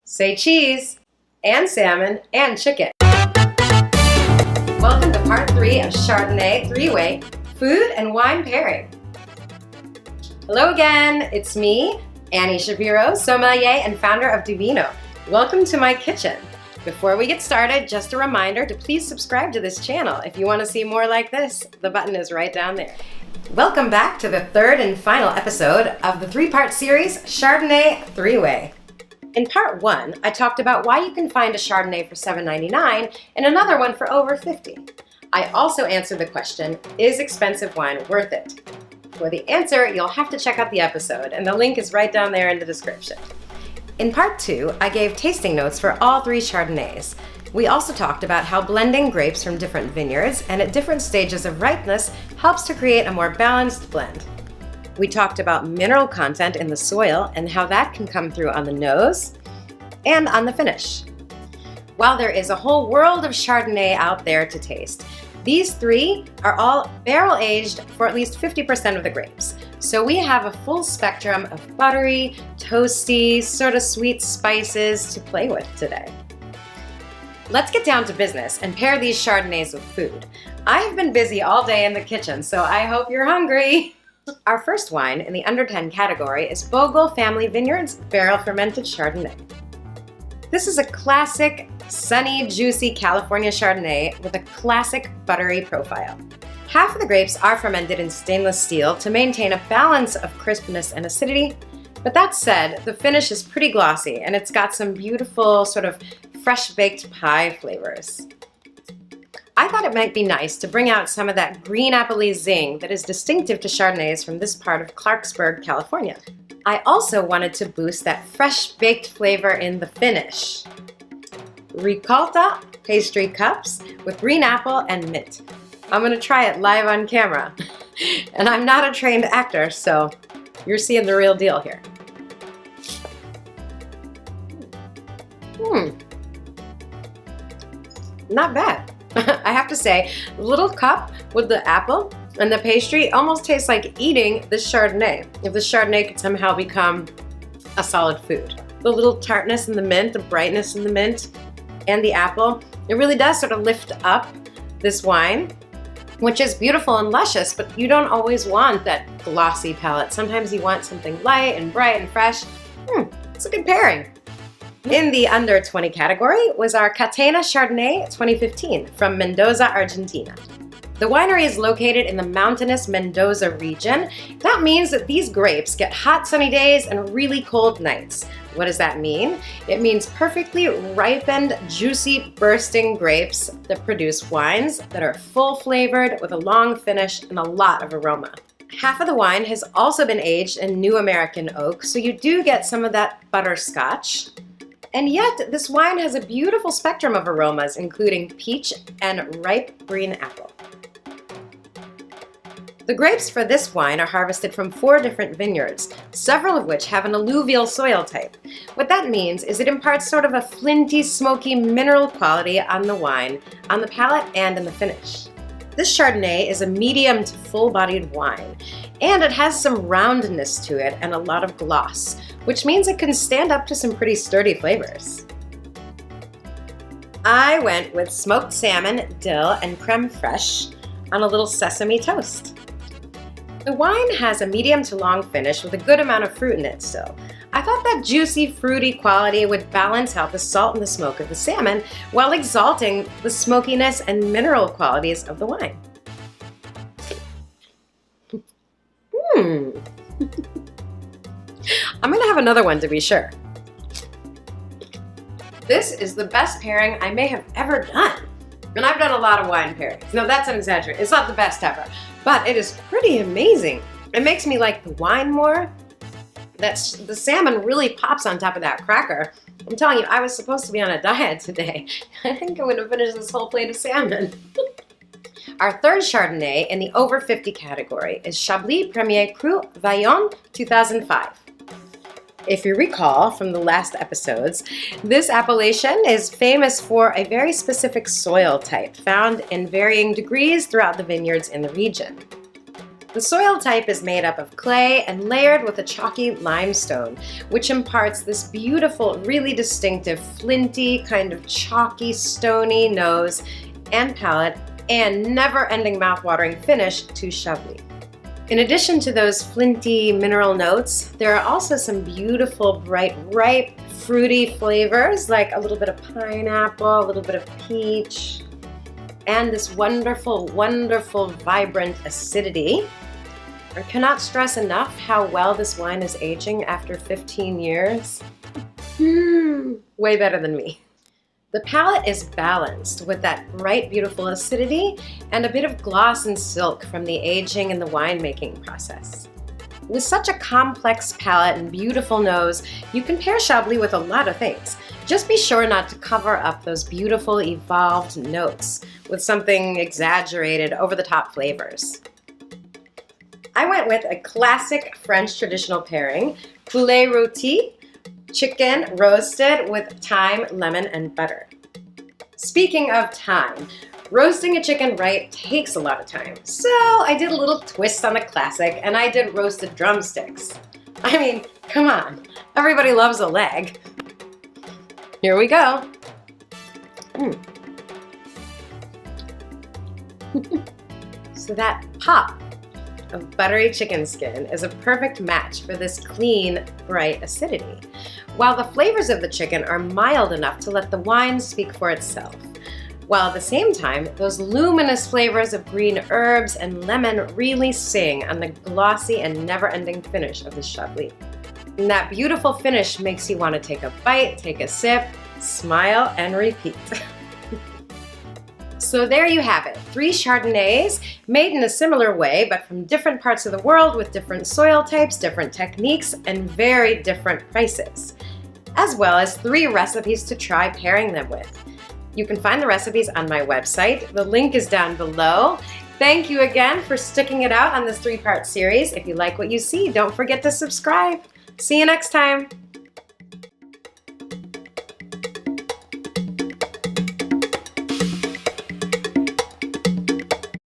Say cheese, and salmon, and chicken. Welcome to part 3 of Chardonnay Three-Way Food and Wine Pairing. Hello again, it's me, Annie Shapero, sommelier and founder of DiVino. Welcome to my kitchen. Before we get started, just a reminder to please subscribe to this channel. If you want to see more like this, the button is right down there. Welcome back to the third and final episode of the 3-part series, Chardonnay Three-Way. In part 1, I talked about why you can find a Chardonnay for $7.99 and another one for over $50. I also answered the question, is expensive wine worth it? For the answer, you'll have to check out the episode, and the link is right down there in the description. In part 2, I gave tasting notes for all 3 Chardonnays. We also talked about how blending grapes from different vineyards and at different stages of ripeness helps to create a more balanced blend. We talked about mineral content in the soil and how that can come through on the nose and on the finish. While there is a whole world of Chardonnay out there to taste, these 3 are all barrel-aged for at least 50% of the grapes. So we have a full spectrum of buttery, toasty, sort of sweet spices to play with today. Let's get down to business and pair these Chardonnays with food. I have been busy all day in the kitchen, so I hope you're hungry. Our first wine in the under 10 category is Bogle Family Vineyards Barrel Fermented Chardonnay. This is a classic, sunny, juicy California Chardonnay with a classic buttery profile. Half of the grapes are fermented in stainless steel to maintain a balance of crispness and acidity, but that said, the finish is pretty glossy and it's got some beautiful sort of fresh baked pie flavors. I thought it might be nice to bring out some of that green apple-y zing that is distinctive to Chardonnays from this part of Clarksburg, California. I also wanted to boost that fresh baked flavor in the finish. RICOTTA pastry cups with green apple and mint. I'm gonna try it live on camera. And I'm not a trained actor, so you're seeing the real deal here. Not bad. I have to say, the little cup with the apple and the pastry almost tastes like eating the Chardonnay, if the Chardonnay could somehow become a solid food. The little tartness in the mint, the brightness in the mint, and the apple, it really does sort of lift up this wine, which is beautiful and luscious, but you don't always want that glossy palate. Sometimes you want something light and bright and fresh. It's a good pairing. In the under 20 category was our Catena Chardonnay 2015 from Mendoza, Argentina. The winery is located in the mountainous Mendoza region. That means that these grapes get hot sunny days and really cold nights. What does that mean? It means perfectly ripened, juicy, bursting grapes that produce wines that are full flavored with a long finish and a lot of aroma. Half of the wine has also been aged in New American oak, so you do get some of that butterscotch. And yet, this wine has a beautiful spectrum of aromas, including peach and ripe green apple. The grapes for this wine are harvested from 4 different vineyards, several of which have an alluvial soil type. What that means is it imparts sort of a flinty, smoky mineral quality on the wine, on the palate, and in the finish. This Chardonnay is a medium to full-bodied wine, and it has some roundness to it and a lot of gloss, which means it can stand up to some pretty sturdy flavors. I went with smoked salmon, dill, and crème fraîche on a little sesame toast. The wine has a medium to long finish with a good amount of fruit in it still. I thought that juicy, fruity quality would balance out the salt and the smoke of the salmon while exalting the smokiness and mineral qualities of the wine. I'm gonna have another one to be sure. This is the best pairing I may have ever done. And I've done a lot of wine pairings. No, that's an exaggeration. It's not the best ever, but it is pretty amazing. It makes me like the wine more. The salmon really pops on top of that cracker. I'm telling you, I was supposed to be on a diet today. I think I'm gonna finish this whole plate of salmon. Our third Chardonnay in the over 50 category is Chablis Premier Cru Vaillant 2005. If you recall from the last episodes, this appellation is famous for a very specific soil type found in varying degrees throughout the vineyards in the region. The soil type is made up of clay and layered with a chalky limestone, which imparts this beautiful, really distinctive, flinty, kind of chalky, stony nose and palate and never-ending mouth-watering finish to Chablis. In addition to those flinty mineral notes, there are also some beautiful, bright, ripe, fruity flavors like a little bit of pineapple, a little bit of peach, and this wonderful, wonderful, vibrant acidity. I cannot stress enough how well this wine is aging after 15 years. Way better than me. The palate is balanced with that bright, beautiful acidity and a bit of gloss and silk from the aging and the winemaking process. With such a complex palate and beautiful nose, you can pair Chablis with a lot of things. Just be sure not to cover up those beautiful, evolved notes with something exaggerated, over-the-top flavors. I went with a classic French traditional pairing, poulet rôti, chicken roasted with thyme, lemon, and butter. Speaking of thyme, roasting a chicken right takes a lot of time. So I did a little twist on the classic and I did roasted drumsticks. I mean, come on, everybody loves a leg. Here we go. So that pop of buttery chicken skin is a perfect match for this clean, bright acidity, while the flavors of the chicken are mild enough to let the wine speak for itself, while at the same time, those luminous flavors of green herbs and lemon really sing on the glossy and never-ending finish of the Chablis. And that beautiful finish makes you want to take a bite, take a sip, smile, and repeat. So there you have it, 3 Chardonnays made in a similar way, but from different parts of the world with different soil types, different techniques, and very different prices, as well as 3 recipes to try pairing them with. You can find the recipes on my website. The link is down below. Thank you again for sticking it out on this 3-part series. If you like what you see, don't forget to subscribe. See you next time.